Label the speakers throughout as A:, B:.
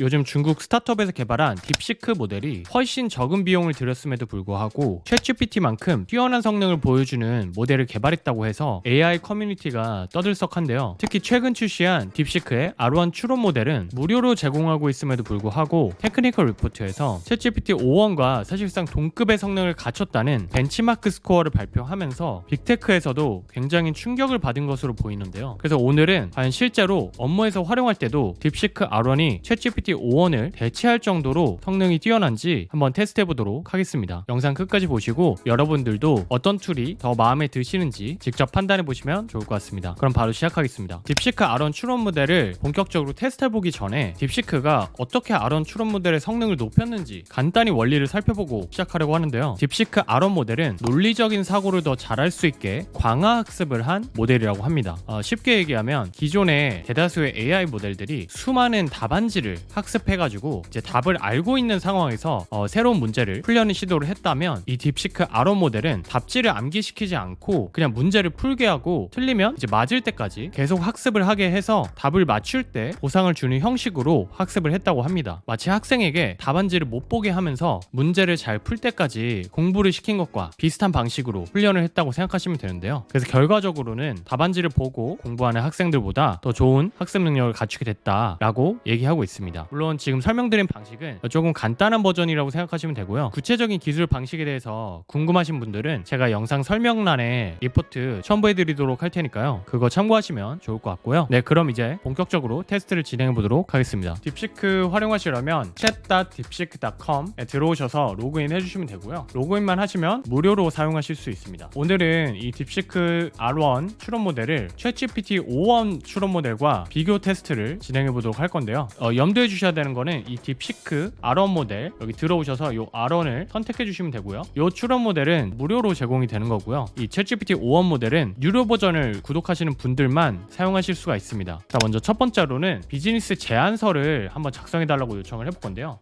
A: 요즘 중국 스타트업에서 개발한 딥시크 모델이 훨씬 적은 비용을 들였음에도 불구하고 챗GPT만큼 뛰어난 성능을 보여주는 모델을 개발했다고 해서 AI 커뮤니티가 떠들썩한데요. 특히 최근 출시한 딥시크의 R1 추론 모델은 무료로 제공하고 있음에도 불구하고 테크니컬 리포트에서 챗GPT 5원과 사실상 동급의 성능을 갖췄다는 벤치마크 스코어를 발표하면서 빅테크에서도 굉장히 충격을 받은 것으로 보이는데요. 그래서 오늘은 과연 실제로 업무에서 활용할 때도 딥시크 R1이 챗GPT 5원을 대체할 정도로 성능이 뛰어난지 한번 테스트해보도록 하겠습니다. 영상 끝까지 보시고 여러분들도 어떤 툴이 더 마음에 드시는지 직접 판단해보시면 좋을 것 같습니다. 그럼 바로 시작하겠습니다. 딥시크 R1 추론 모델을 본격적으로 테스트해보기 전에 딥시크가 어떻게 R1 추론 모델의 성능을 높였는지 간단히 원리를 살펴보고 시작하려고 하는데요. 딥시크 R1 모델은 논리적인 사고를 더 잘할 수 있게 광화 학습을 한 모델이라고 합니다. 쉽게 얘기하면 기존의 대다수의 AI 모델들이 수많은 답안지를 학습해가지고 이제 답을 알고 있는 상황에서 새로운 문제를 풀려는 시도를 했다면 이 딥시크 R1 모델은 답지를 암기시키지 않고 그냥 문제를 풀게 하고 틀리면 이제 맞을 때까지 계속 학습을 하게 해서 답을 맞출 때 보상을 주는 형식으로 학습을 했다고 합니다. 마치 학생에게 답안지를 못 보게 하면서 문제를 잘 풀 때까지 공부를 시킨 것과 비슷한 방식으로 훈련을 했다고 생각하시면 되는데요. 그래서 결과적으로는 답안지를 보고 공부하는 학생들보다 더 좋은 학습 능력을 갖추게 됐다라고 얘기하고 있습니다. 물론 지금 설명드린 방식은 조금 간단한 버전이라고 생각하시면 되고요. 구체적인 기술 방식에 대해서 궁금하신 분들은 제가 영상 설명란에 리포트 첨부해드리도록 할 테니까요. 그거 참고하시면 좋을 것 같고요. 네, 그럼 이제 본격적으로 테스트를 진행해보도록 하겠습니다. 딥시크 활용하시려면 chat.deepseek.com에 들어오셔서 로그인 해주시면 되고요. 로그인만 하시면 무료로 사용하실 수 있습니다. 오늘은 이 딥시크 R1 추론 모델을 챗GPT 5원 추론 모델과 비교 테스트를 진행해보도록 할 건데요. 염두해 주셔야 되는 거는 이 딥시크 R1 모델 여기 들어오셔서 이 R1을 선택해 주시면 되고요. 이 추론 모델은 무료로 제공이 되는 거고요. 이 챗GPT 5원 모델은 유료 버전을 구독하시는 분들만 사용하실 수가 있습니다. 자, 먼저 첫 번째로는 비즈니스 제안서를 한번 작성해 달라고 요청을 해볼 건데요.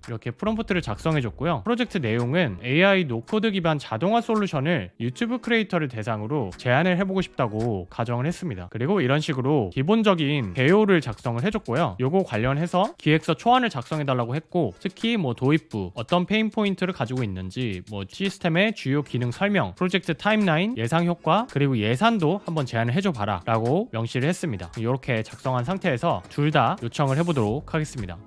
A: 이렇게 프롬프트를 작성해줬고요. 프로젝트 내용은 AI 노코드 기반 자동화 솔루션을 유튜브 크리에이터를 대상으로 제안을 해보고 싶다고 가정을 했습니다. 그리고 이런 식으로 기본적인 개요를 작성을 해줬고요. 요거 관련해서 기획서 초안을 작성해달라고 했고, 특히 뭐 도입부, 어떤 페인 포인트를 가지고 있는지, 뭐 시스템의 주요 기능 설명, 프로젝트 타임라인, 예상 효과, 그리고 예산도 한번 제안을 해줘봐라 라고 명시를 했습니다. 이렇게 작성한 상태에서 둘 다 요청을 해보도록 하겠습니다.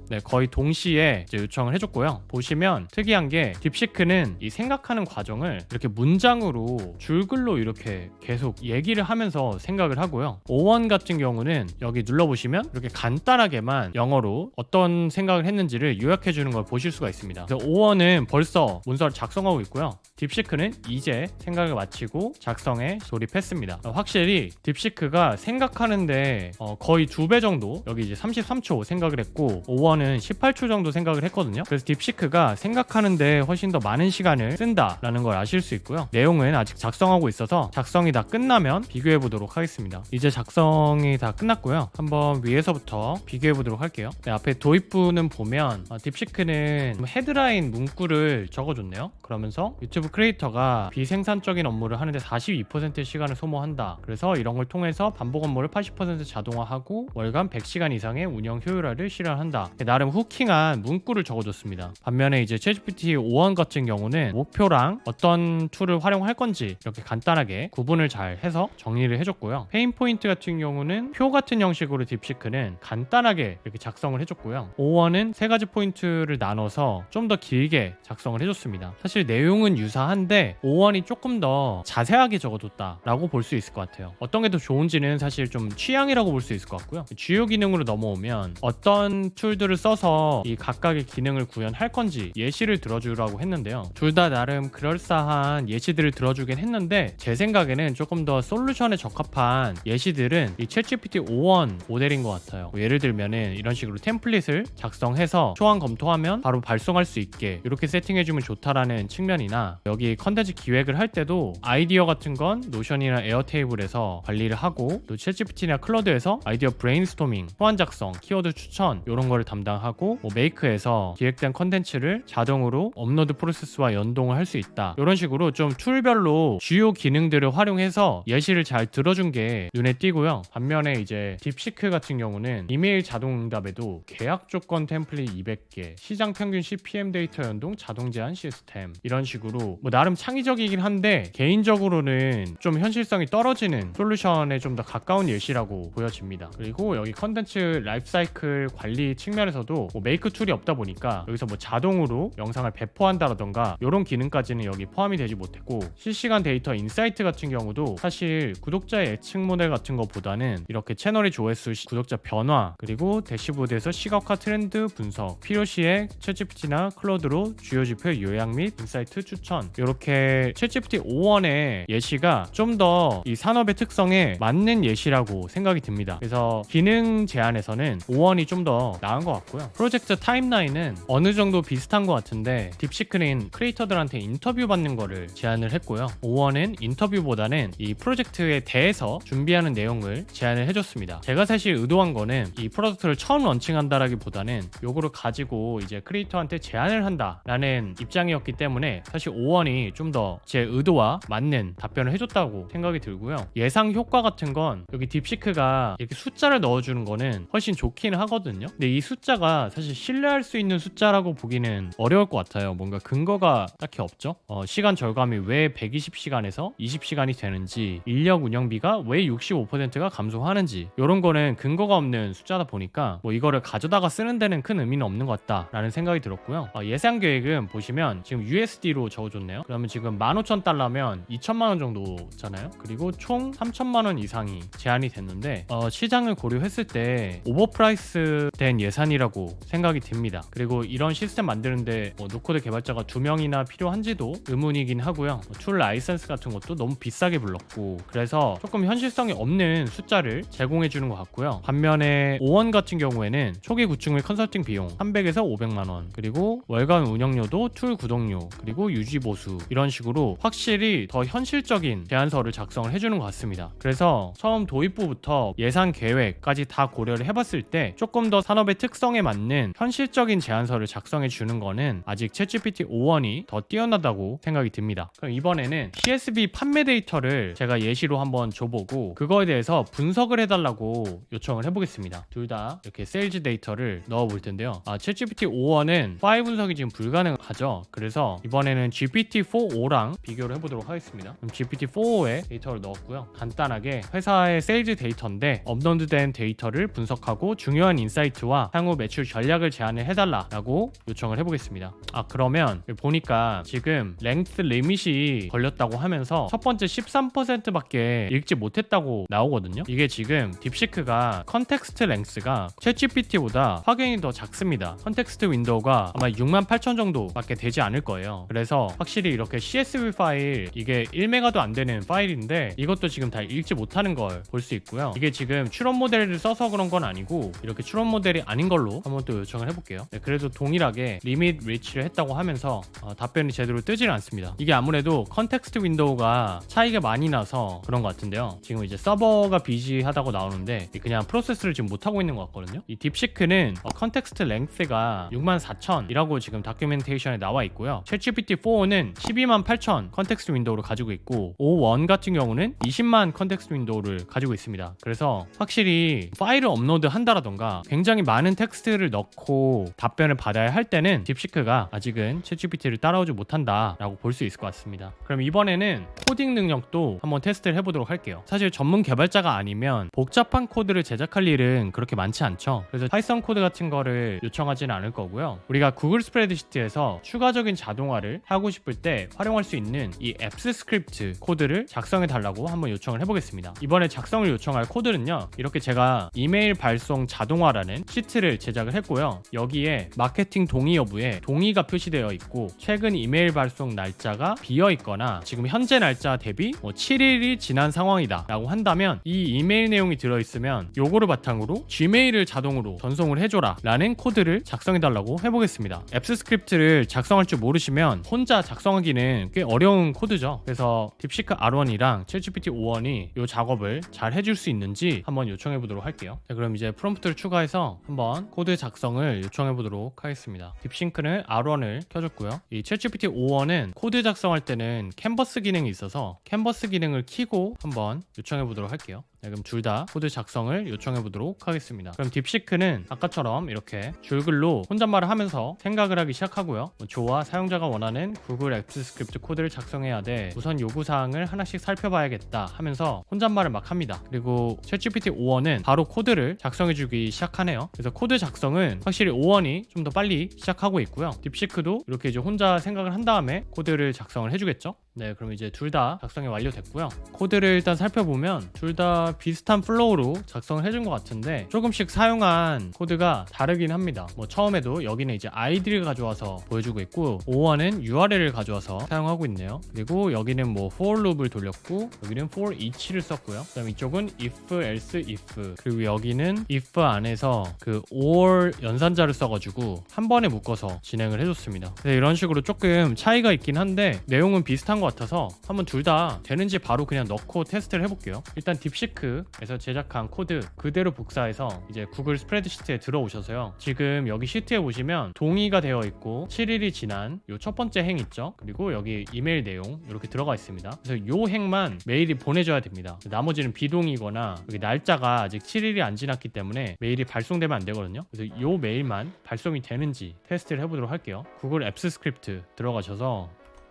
A: 네, 거의 동시에 이제 요청을 해줬고요. 보시면 특이한 게 딥시크는 이 생각하는 과정을 이렇게 문장으로 줄글로 이렇게 계속 얘기를 하면서 생각을 하고요. 5원 같은 경우는 여기 눌러보시면 이렇게 간단하게만 영어로 어떤 생각을 했는지를 요약해주는 걸 보실 수가 있습니다. 그래서 5원은 벌써 문서를 작성하고 있고요. 딥시크는 이제 생각을 마치고 작성에 돌입했습니다. 확실히 딥시크가 생각하는데 거의 2배 정도, 여기 이제 33초 생각을 했고 5원은 18초 정도 생각을 했거든요. 그래서 딥시크가 생각하는데 훨씬 더 많은 시간을 쓴다라는 걸 아실 수 있고요. 내용은 아직 작성하고 있어서 작성이 다 끝나면 비교해 보도록 하겠습니다. 이제 작성이 다 끝났고요. 한번 위에서부터 비교해 보도록 할게요. 네, 앞에 도입부는 보면 딥시크는 헤드라인 문구를 적어줬네요. 그러면서 유튜브 크리에이터가 비생산적인 업무를 하는데 42%의 시간을 소모한다. 그래서 이런 걸 통해서 반복 업무를 80% 자동화하고 월간 100시간 이상의 운영 효율화를 실현한다. 나름 후킹한 문구를 적어줬습니다. 반면에 이제 챗GPT 5원 같은 경우는 목표랑 어떤 툴을 활용할 건지 이렇게 간단하게 구분을 잘 해서 정리를 해줬고요. 페인 포인트 같은 경우는 표 같은 형식으로 딥시크는 간단하게 이렇게 작성을 해줬고요. 5원은 세 가지 포인트를 나눠서 좀 더 길게 작성을 해줬습니다. 사실 내용은 유사한데 5원이 조금 더 자세하게 적어줬다라고 볼 수 있을 것 같아요. 어떤 게 더 좋은지는 사실 좀 취향이라고 볼 수 있을 것 같고요. 주요 기능으로 넘어오면 어떤 툴들을 써서 이 각각의 기능을 구현할 건지 예시를 들어주라고 했는데요. 둘 다 나름 그럴싸한 예시들을 들어주긴 했는데 제 생각에는 조금 더 솔루션에 적합한 예시들은 이 챗GPT 5원 모델인 것 같아요. 예를 들면은 이런 식으로 템플릿을 작성해서 초안 검토하면 바로 발송할 수 있게 이렇게 세팅해주면 좋다라는 측면이나, 여기 컨텐츠 기획을 할 때도 아이디어 같은 건 노션이나 에어테이블에서 관리를 하고 또 챗GPT나 클로드에서 아이디어 브레인스토밍, 초안 작성, 키워드 추천 이런 거를 담당 담당하고 메이크에서 기획된 컨텐츠를 자동으로 업로드 프로세스와 연동을 할 수 있다. 이런 식으로 좀 툴별로 주요 기능들을 활용해서 예시를 잘 들어준 게 눈에 띄고요. 반면에 이제 딥시크 같은 경우는 이메일 자동 응답에도 계약 조건 템플릿 200개, 시장 평균 CPM 데이터 연동 자동 제한 시스템, 이런 식으로 나름 창의적이긴 한데 개인적으로는 좀 현실성이 떨어지는 솔루션에 좀 더 가까운 예시라고 보여집니다. 그리고 여기 컨텐츠 라이프사이클 관리 측면에서도 메이크 툴이 없다 보니까 여기서 자동으로 영상을 배포한다라던가 이런 기능까지는 여기 포함이 되지 못했고, 실시간 데이터 인사이트 같은 경우도 사실 구독자의 예측 모델 같은 것보다는 이렇게 채널의 조회수, 구독자 변화, 그리고 대시보드에서 시각화 트렌드 분석, 필요시에 챗GPT나 클로드로 주요 지표 요약 및 인사이트 추천, 이렇게 챗GPT 5원의 예시가 좀 더 이 산업의 특성에 맞는 예시라고 생각이 듭니다. 그래서 기능 제안에서는 5원이 좀 더 나은 것 같고요. 프로젝트 타임라인은 어느 정도 비슷한 것 같은데 딥시크는 크리에이터들한테 인터뷰 받는 거를 제안을 했고요. 5원은 인터뷰보다는 이 프로젝트에 대해서 준비하는 내용을 제안을 해줬습니다. 제가 사실 의도한 거는 이 프로덕트를 처음 런칭한다라기보다는 요거를 가지고 이제 크리에이터한테 제안을 한다라는 입장이었기 때문에 사실 5원이 좀 더 제 의도와 맞는 답변을 해줬다고 생각이 들고요. 예상 효과 같은 건 여기 딥시크가 이렇게 숫자를 넣어주는 거는 훨씬 좋기는 하거든요. 근데 이 숫자가 사실 신뢰할 수 있는 숫자라고 보기는 어려울 것 같아요. 뭔가 근거가 딱히 없죠. 시간 절감이 왜 120시간에서 20시간이 되는지, 인력 운영비가 왜 65%가 감소하는지, 이런 거는 근거가 없는 숫자다 보니까 이거를 가져다가 쓰는 데는 큰 의미는 없는 것 같다라는 생각이 들었고요. 예상 계획은 보시면 지금 USD로 적어줬네요. 그러면 지금 15,000달러면 2천만 원 정도잖아요. 그리고 총 3천만 원 이상이 제한이 됐는데 시장을 고려했을 때 오버프라이스 된 예산이라고 생각이 듭니다. 그리고 이런 시스템 만드는데 노코드 개발자가 2명이나 필요한지도 의문이긴 하고요. 툴 라이선스 같은 것도 너무 비싸게 불렀고, 그래서 조금 현실성이 없는 숫자를 제공해 주는 것 같고요. 반면에 5원 같은 경우에는 초기 구축 및 컨설팅 비용 300에서 500만 원, 그리고 월간 운영료도 툴 구독료, 그리고 유지 보수, 이런 식으로 확실히 더 현실적인 제안서를 작성을 해주는 것 같습니다. 그래서 처음 도입부부터 예산 계획까지 다 고려를 해봤을 때 조금 더 산업의 특성에 맞는 현실적인 제안서를 작성해 주는 거는 아직 챗GPT 5원이 더 뛰어나다고 생각이 듭니다. 그럼 이번에는 CSV 판매 데이터를 제가 예시로 한번 줘보고 그거에 대해서 분석을 해달라고 요청을 해보겠습니다. 둘 다 이렇게 세일즈 데이터를 넣어볼 텐데요. 챗GPT 5원은 파일 분석이 지금 불가능하죠. 그래서 이번에는 GPT-4o랑 비교를 해보도록 하겠습니다. 그럼 GPT-4o에 데이터를 넣었고요. 간단하게 회사의 세일즈 데이터인데 업로드된 데이터를 분석하고 중요한 인사이트와 향후 매출 전략을 제안을 해달라고 요청을 해보겠습니다. 그러면 보니까 지금 랭스 리밋이 걸렸다고 하면서 첫 번째 13%밖에 읽지 못했다고 나오거든요. 이게 지금 딥시크가 컨텍스트 랭스가 챗GPT보다 확연히 더 작습니다. 컨텍스트 윈도우가 아마 68,000 정도밖에 되지 않을 거예요. 그래서 확실히 이렇게 CSV 파일, 이게 1메가도 안 되는 파일인데 이것도 지금 다 읽지 못하는 걸 볼 수 있고요. 이게 지금 추론 모델을 써서 그런 건 아니고 이렇게 추론 모델이 아닌 걸로 한번 또 요청을 해볼게요. 그래도 동일하게 리밋 리치를 했다고 하면서 답변이 제대로 뜨지는 않습니다. 이게 아무래도 컨텍스트 윈도우가 차이가 많이 나서 그런 것 같은데요. 지금 이제 서버가 비지하다고 나오는데 그냥 프로세스를 지금 못하고 있는 것 같거든요. 이 딥시크는 컨텍스트 랭스가 64,000이라고 지금 다큐멘테이션에 나와 있고요. 챗GPT-4는 128,000 컨텍스트 윈도우를 가지고 있고 5원 같은 경우는 20만 컨텍스트 윈도우를 가지고 있습니다. 그래서 확실히 파일을 업로드 한다라던가 굉장히 많은 텍스트를 넣고 답변을 받아야 할 때는 딥시크가 아직은 챗GPT를 따라오지 못한다라고 볼 수 있을 것 같습니다. 그럼 이번에는 코딩 능력도 한번 테스트를 해보도록 할게요. 사실 전문 개발자가 아니면 복잡한 코드를 제작할 일은 그렇게 많지 않죠. 그래서 파이썬 코드 같은 거를 요청하지는 않을 거고요. 우리가 구글 스프레드시트에서 추가적인 자동화를 하고 싶을 때 활용할 수 있는 이 앱스 스크립트 코드를 작성해 달라고 한번 요청을 해보겠습니다. 이번에 작성을 요청할 코드는요, 이렇게 제가 이메일 발송 자동화라는 시트를 제작을 했고요. 여기에 마케팅 동의 여부에 동의가 표시되어 있고 최근 이메일 발송 날짜가 비어 있거나 지금 현재 날짜 대비 7일이 지난 상황이다 라고 한다면 이 이메일 내용이 들어있으면 요거를 바탕으로 Gmail을 자동으로 전송을 해줘라 라는 코드를 작성해 달라고 해보겠습니다. 앱스 스크립트를 작성할 줄 모르시면 혼자 작성하기는 꽤 어려운 코드죠. 그래서 딥시크 R1이랑 챗GPT 5원이 이 작업을 잘 해줄 수 있는지 한번 요청해 보도록 할게요. 자, 그럼 이제 프롬프트를 추가해서 한번 코드 작성을 요청해 보도록 하겠습니다. 딥싱크는 R1을 켜줬고요. 이 챗GPT 5원은 코드 작성할 때는 캔버스 기능이 있어서 캔버스 기능을 켜고 한번 요청해 보도록 할게요. 네, 그럼 둘 다 코드 작성을 요청해 보도록 하겠습니다. 그럼 딥시크는 아까처럼 이렇게 줄글로 혼잣말을 하면서 생각을 하기 시작하고요. 좋아, 사용자가 원하는 구글 앱스 스크립트 코드를 작성해야 돼. 우선 요구사항을 하나씩 살펴봐야겠다 하면서 혼잣말을 막 합니다. 그리고 챗GPT 5원은 바로 코드를 작성해 주기 시작하네요. 그래서 코드 작성은 확실히 5원이 좀 더 빨리 시작하고 있고요. 딥시크도 이렇게 이제 혼자 생각을 한 다음에 코드를 작성을 해주겠죠. 네, 그럼 이제 둘 다 작성이 완료됐고요. 코드를 일단 살펴보면 둘 다 비슷한 플로우로 작성을 해준 것 같은데 조금씩 사용한 코드가 다르긴 합니다. 뭐 처음에도 여기는 이제 id를 가져와서 보여주고 있고 5원은 URL을 가져와서 사용하고 있네요. 그리고 여기는 뭐 for loop을 돌렸고 여기는 for each를 썼고요. 그다음 이쪽은 if, else, if 그리고 여기는 if 안에서 그 or 연산자를 써가지고 한 번에 묶어서 진행을 해줬습니다. 네, 이런 식으로 조금 차이가 있긴 한데 내용은 비슷한 것 같아서 한번 둘 다 되는지 바로 그냥 넣고 테스트를 해볼게요. 일단 딥시크에서 제작한 코드 그대로 복사해서 이제 구글 스프레드시트에 들어오셔서요. 지금 여기 시트에 보시면 동의가 되어 있고 7일이 지난 요 첫 번째 행 있죠. 그리고 여기 이메일 내용 이렇게 들어가 있습니다. 그래서 요 행만 메일이 보내줘야 됩니다. 나머지는 비동의거나 여기 날짜가 아직 7일이 안 지났기 때문에 메일이 발송되면 안 되거든요. 그래서 요 메일만 발송이 되는지 테스트를 해보도록 할게요. 구글 앱스 스크립트 들어가셔서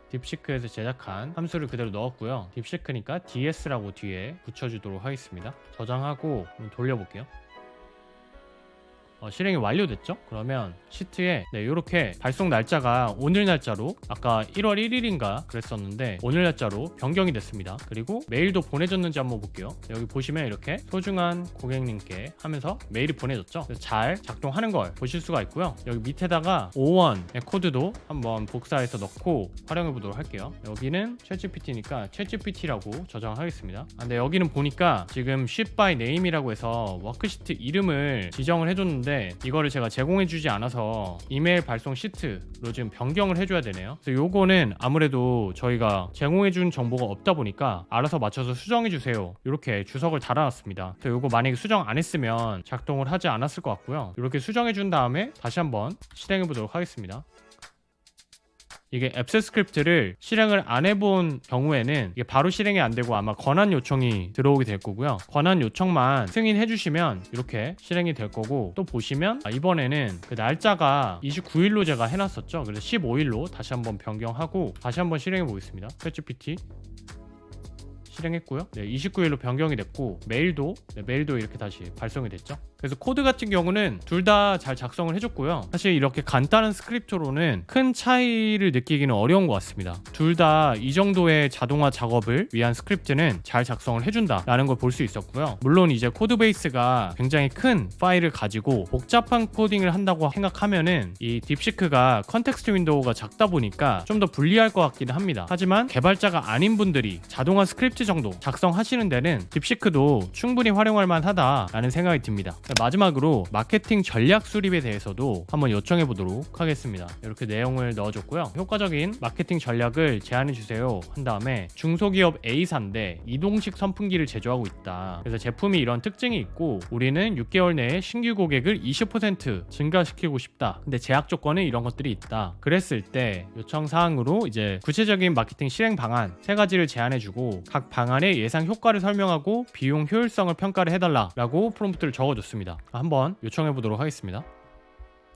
A: 딥시크에서 제작한 함수를 그대로 넣었고요. 딥시크니까 ds라고 뒤에 붙여주도록 하겠습니다. 저장하고 돌려볼게요. 실행이 완료됐죠? 그러면 시트에 이렇게 발송 날짜가 오늘 날짜로 아까 1월 1일인가 그랬었는데 오늘 날짜로 변경이 됐습니다. 그리고 메일도 보내졌는지 한번 볼게요. 여기 보시면 이렇게 소중한 고객님께 하면서 메일이 보내졌죠? 잘 작동하는 걸 보실 수가 있고요. 여기 밑에다가 5원의 코드도 한번 복사해서 넣고 활용해 보도록 할게요. 여기는 챗GPT니까 챗GPT라고 저장하겠습니다. 근데 여기는 보니까 지금 ship by name이라고 해서 워크시트 이름을 지정을 해줬는데 이거를 제가 제공해주지 않아서 이메일 발송 시트로 지금 변경을 해줘야 되네요. 그래서 요거는 아무래도 저희가 제공해준 정보가 없다 보니까 알아서 맞춰서 수정해주세요. 이렇게 주석을 달아놨습니다. 그래서 요거 만약에 수정 안 했으면 작동을 하지 않았을 것 같고요. 이렇게 수정해준 다음에 다시 한번 실행해보도록 하겠습니다. 이게 앱스 스크립트를 실행을 안 해본 경우에는 이게 바로 실행이 안 되고 아마 권한 요청이 들어오게 될 거고요. 권한 요청만 승인해 주시면 이렇게 실행이 될 거고 또 보시면 이번에는 그 날짜가 29일로 제가 해놨었죠. 그래서 15일로 다시 한번 변경하고 다시 한번 실행해 보겠습니다. 챗GPT 실행했고요. 29일로 변경이 됐고 메일도 이렇게 다시 발송이 됐죠. 그래서 코드 같은 경우는 둘 다 잘 작성을 해줬고요. 사실 이렇게 간단한 스크립트로는 큰 차이를 느끼기는 어려운 것 같습니다. 둘 다 이 정도의 자동화 작업을 위한 스크립트는 잘 작성을 해준다라는 걸 볼 수 있었고요. 물론 이제 코드 베이스가 굉장히 큰 파일을 가지고 복잡한 코딩을 한다고 생각하면은 이 딥시크가 컨텍스트 윈도우가 작다 보니까 좀 더 불리할 것 같기는 합니다. 하지만 개발자가 아닌 분들이 자동화 스크립트 정도 작성하시는 데는 딥시크도 충분히 활용할 만하다라는 생각이 듭니다. 마지막으로 마케팅 전략 수립에 대해서도 한번 요청해 보도록 하겠습니다. 이렇게 내용을 넣어줬고요. 효과적인 마케팅 전략을 제안해 주세요 한 다음에 중소기업 A사인데 이동식 선풍기를 제조하고 있다. 그래서 제품이 이런 특징이 있고 우리는 6개월 내에 신규 고객을 20% 증가시키고 싶다. 근데 제약 조건은 이런 것들이 있다. 그랬을 때 요청 사항으로 이제 구체적인 마케팅 실행 방안 3가지를 제안해 주고 각 방안의 예상 효과를 설명하고 비용 효율성을 평가를 해달라라고 프롬프트를 적어줬습니다. 한번 요청해 보도록 하겠습니다.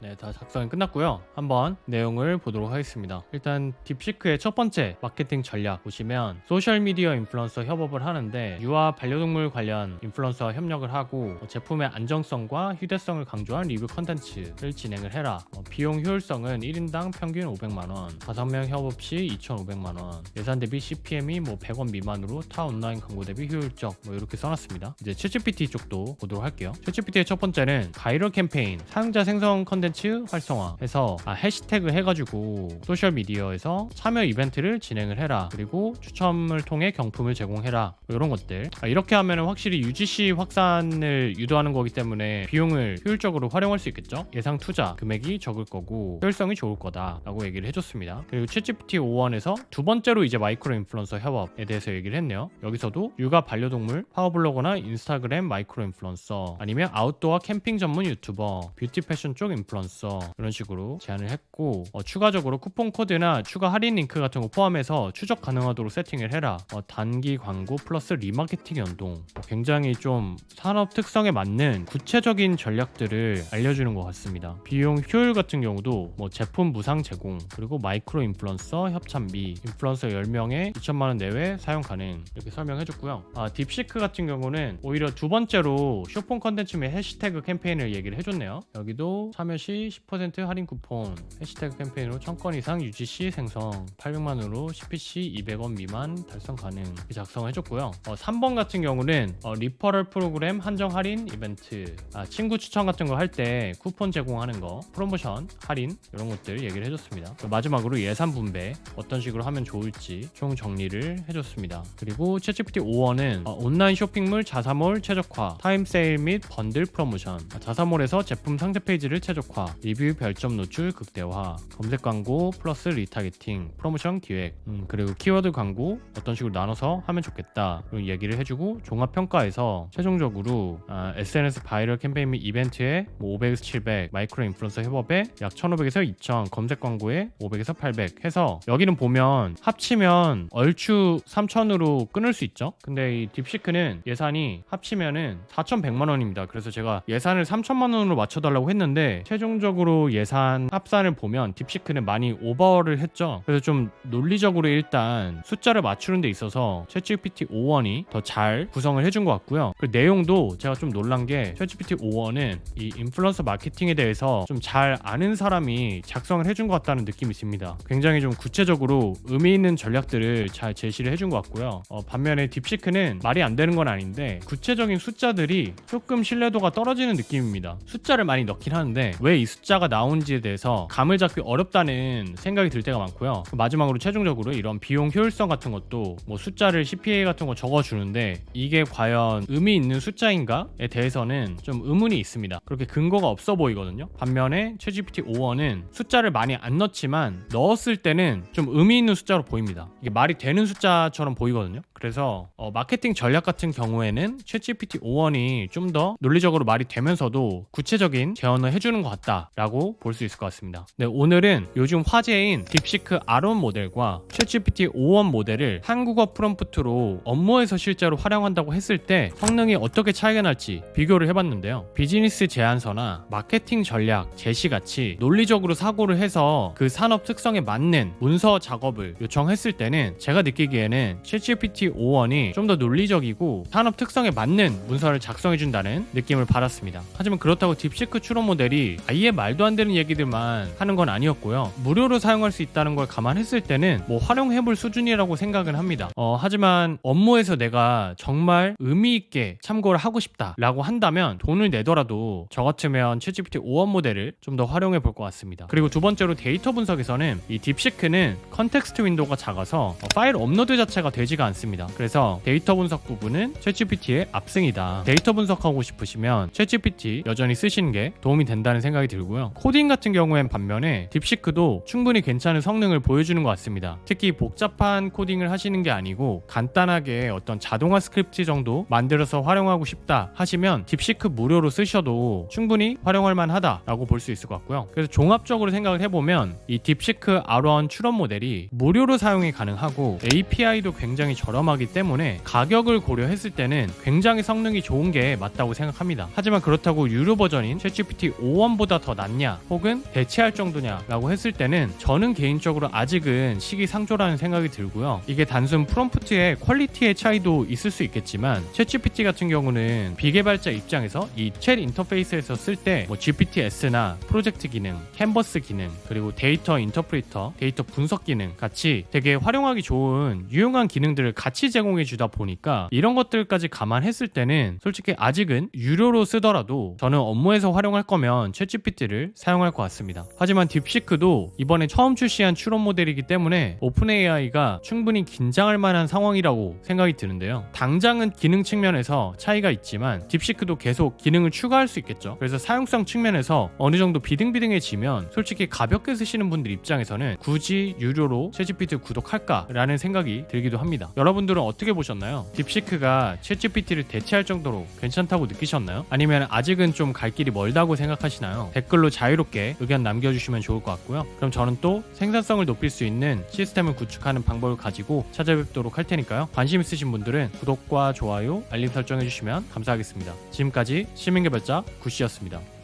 A: 네, 다 작성이 끝났고요. 한번 내용을 보도록 하겠습니다. 일단 딥시크의 첫 번째 마케팅 전략 보시면 소셜미디어 인플루언서 협업을 하는데 유아 반려동물 관련 인플루언서와 협력을 하고 제품의 안정성과 휴대성을 강조한 리뷰 컨텐츠를 진행을 해라. 비용 효율성은 1인당 평균 500만원, 5명 협업 시 2,500만원, 예산 대비 CPM이 100원 미만으로 타 온라인 광고 대비 효율적 이렇게 써놨습니다. 이제 챗GPT 쪽도 보도록 할게요. 챗GPT의 첫 번째는 바이럴 캠페인, 사용자 생성 컨텐츠 콘텐츠 활성화해서 해시태그 해가지고 소셜미디어에서 참여 이벤트를 진행을 해라. 그리고 추첨을 통해 경품을 제공해라. 이런 것들. 이렇게 하면 확실히 UGC 확산을 유도하는 거기 때문에 비용을 효율적으로 활용할 수 있겠죠. 예상 투자 금액이 적을 거고 효율성이 좋을 거다 라고 얘기를 해줬습니다. 그리고 챗GPT 5원에서 두 번째로 이제 마이크로 인플루언서 협업에 대해서 얘기를 했네요. 여기서도 육아 반려동물 파워블로거나 인스타그램 마이크로 인플루언서, 아니면 아웃도어 캠핑 전문 유튜버, 뷰티 패션 쪽 인플루언서, 이런 식으로 제안을 했고, 추가적으로 쿠폰 코드나 추가 할인 링크 같은 거 포함해서 추적 가능하도록 세팅을 해라. 단기 광고 플러스 리마케팅 연동, 굉장히 좀 산업 특성에 맞는 구체적인 전략들을 알려주는 것 같습니다. 비용 효율 같은 경우도 제품 무상 제공, 그리고 마이크로 인플루언서 협찬비, 인플루언서 10명에 2천만원 내외 사용 가능, 이렇게 설명해줬고요. 딥시크 같은 경우는 오히려 두 번째로 쇼폰 컨텐츠 및 해시태그 캠페인을 얘기를 해줬네요. 여기도 참여 시 10% 할인 쿠폰, 해시태그 캠페인으로 1000건 이상 UGC 생성, 800만원으로 CPC 200원 미만 달성 가능, 이렇게 작성해줬고요. 3번 같은 경우는 리퍼럴 프로그램 한정 할인 이벤트, 친구 추천 같은 거 할 때 쿠폰 제공하는 거, 프로모션 할인, 이런 것들 얘기를 해줬습니다. 마지막으로 예산 분배 어떤 식으로 하면 좋을지 총 정리를 해줬습니다. 그리고 챗GPT 5원은 온라인 쇼핑몰 자사몰 최적화, 타임 세일 및 번들 프로모션, 자사몰에서 제품 상세 페이지를 최적화, 리뷰 별점 노출 극대화, 검색 광고 플러스 리타게팅, 프로모션 기획, 그리고 키워드 광고 어떤 식으로 나눠서 하면 좋겠다, 이런 얘기를 해주고, 종합 평가에서 최종적으로 SNS 바이럴 캠페인 및 이벤트에 500에서 700, 마이크로 인플루언서 협업에 약 1500에서 2000, 검색 광고에 500에서 800 해서, 여기는 보면 합치면 얼추 3000으로 끊을 수 있죠. 근데 이 딥시크는 예산이 합치면은 4100만원입니다. 그래서 제가 예산을 3000만원으로 맞춰달라고 했는데 최종적으로 예산 합산을 보면 딥시크는 많이 오버를 했죠. 그래서 좀 논리적으로 일단 숫자를 맞추는 데 있어서 챗GPT 5원이 더 잘 구성을 해준 것 같고요. 그 내용도 제가 좀 놀란 게, 챗GPT 5원은 이 인플루언서 마케팅에 대해서 좀 잘 아는 사람이 작성을 해준 것 같다는 느낌이 듭니다. 굉장히 좀 구체적으로 의미 있는 전략들을 잘 제시를 해준 것 같고요. 반면에 딥시크는 말이 안 되는 건 아닌데 구체적인 숫자들이 조금 신뢰도가 떨어지는 느낌입니다. 숫자를 많이 넣긴 하는데 왜 이 숫자가 나온지에 대해서 감을 잡기 어렵다는 생각이 들 때가 많고요. 마지막으로 최종적으로 이런 비용 효율성 같은 것도 숫자를 CPA 같은 거 적어주는데 이게 과연 의미 있는 숫자인가에 대해서는 좀 의문이 있습니다. 그렇게 근거가 없어 보이거든요. 반면에 챗GPT 5원은 숫자를 많이 안 넣지만 넣었을 때는 좀 의미 있는 숫자로 보입니다. 이게 말이 되는 숫자처럼 보이거든요. 그래서 마케팅 전략 같은 경우에는 챗GPT 5원이 좀 더 논리적으로 말이 되면서도 구체적인 제언을 해주는 것 같다라고 볼 수 있을 것 같습니다. 네, 오늘은 요즘 화제인 딥시크 R1 모델과 챗GPT 5원 모델을 한국어 프롬프트로 업무에서 실제로 활용한다고 했을 때 성능이 어떻게 차이가 날지 비교를 해봤는데요. 비즈니스 제안서나 마케팅 전략 제시같이 논리적으로 사고를 해서 그 산업 특성에 맞는 문서 작업을 요청했을 때는 제가 느끼기에는 챗GPT 5원이 좀 더 논리적이고 산업 특성에 맞는 문서를 작성해준다는 느낌을 받았습니다. 하지만 그렇다고 딥시크 추론 모델이 아예 말도 안 되는 얘기들만 하는 건 아니었고요. 무료로 사용할 수 있다는 걸 감안했을 때는 활용해볼 수준이라고 생각은 합니다. 하지만 업무에서 내가 정말 의미 있게 참고를 하고 싶다라고 한다면 돈을 내더라도 저 같으면 챗GPT 5원 모델을 좀 더 활용해볼 것 같습니다. 그리고 두 번째로 데이터 분석에서는 이 딥시크는 컨텍스트 윈도우가 작아서 파일 업로드 자체가 되지가 않습니다. 그래서 데이터 분석 부분은 챗GPT의 압승이다. 데이터 분석하고 싶으시면 챗GPT 여전히 쓰시는 게 도움이 된다는 생각이 들고요. 코딩 같은 경우엔 반면에 딥시크도 충분히 괜찮은 성능을 보여주는 것 같습니다. 특히 복잡한 코딩을 하시는 게 아니고 간단하게 어떤 자동화 스크립트 정도 만들어서 활용하고 싶다 하시면 딥시크 무료로 쓰셔도 충분히 활용할 만하다라고 볼 수 있을 것 같고요. 그래서 종합적으로 생각을 해보면 이 딥시크 R1 추론 모델이 무료로 사용이 가능하고 API도 굉장히 저렴하기 때문에 가격을 고려했을 때는 굉장히 성능이 좋은 게 맞다고 생각합니다. 하지만 그렇다고 유료 버전인 챗GPT 5원보다 더 낫냐 혹은 대체할 정도냐 라고 했을 때는 저는 개인적으로 아직은 시기상조라는 생각이 들고요. 이게 단순 프롬프트의 퀄리티의 차이도 있을 수 있겠지만 챗GPT 같은 경우는 비개발자 입장에서 이 챗 인터페이스에서 쓸 때 GPT-S나 프로젝트 기능, 캔버스 기능, 그리고 데이터 인터프리터, 데이터 분석 기능 같이 되게 활용하기 좋은 유용한 기능들을 같이 제공해 주다 보니까 이런 것들까지 감안했을 때는 솔직히 아직은 유료로 쓰더라도 저는 업무에서 활용할 거면 챗GPT를 사용할 것 같습니다. 하지만 딥시크도 이번에 처음 출시한 추론 모델이기 때문에 오픈 AI가 충분히 긴장할 만한 상황이라고 생각이 드는데요. 당장은 기능 측면에서 차이가 있지만 딥시크도 계속 기능을 추가할 수 있겠죠. 그래서 사용성 측면에서 어느 정도 비등비등해지면 솔직히 가볍게 쓰시는 분들 입장에서는 굳이 유료로 챗GPT 구독할까라는 생각이 들기도 합니다. 여러분들은 어떻게 보셨나요? 딥시크가 챗GPT를 대체할 정도로 괜찮다고 느끼셨나요? 아니면 아직은 좀 갈 길이 멀다고 생각하시나요? 댓글로 자유롭게 의견 남겨주시면 좋을 것 같고요. 그럼 저는 또 생산성을 높일 수 있는 시스템을 구축하는 방법을 가지고 찾아뵙도록 할 테니까요. 관심 있으신 분들은 구독과 좋아요, 알림 설정해주시면 감사하겠습니다. 지금까지 시민개발자 구씨였습니다.